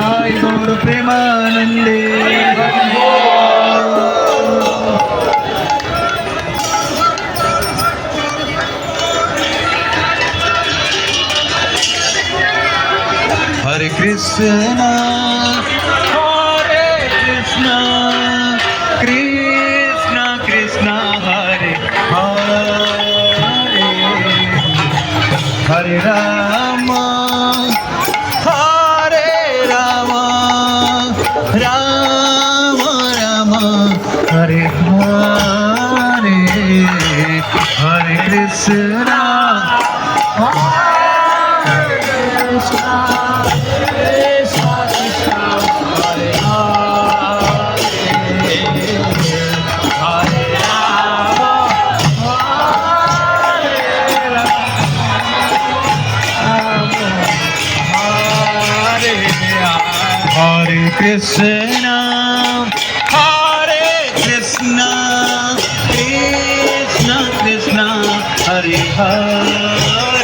জয় গৌর প্রেমানন্দে। হরে কৃষ্ণ হরে কৃষ্ণ কৃষ্ণ কৃষ্ণ হরে হরে, হরে রাম হরে রাম রাম রাম হরে হরে, হরে Krishna Hare Krishna, Hare Krishna, Krishna Krishna, Hare Hare.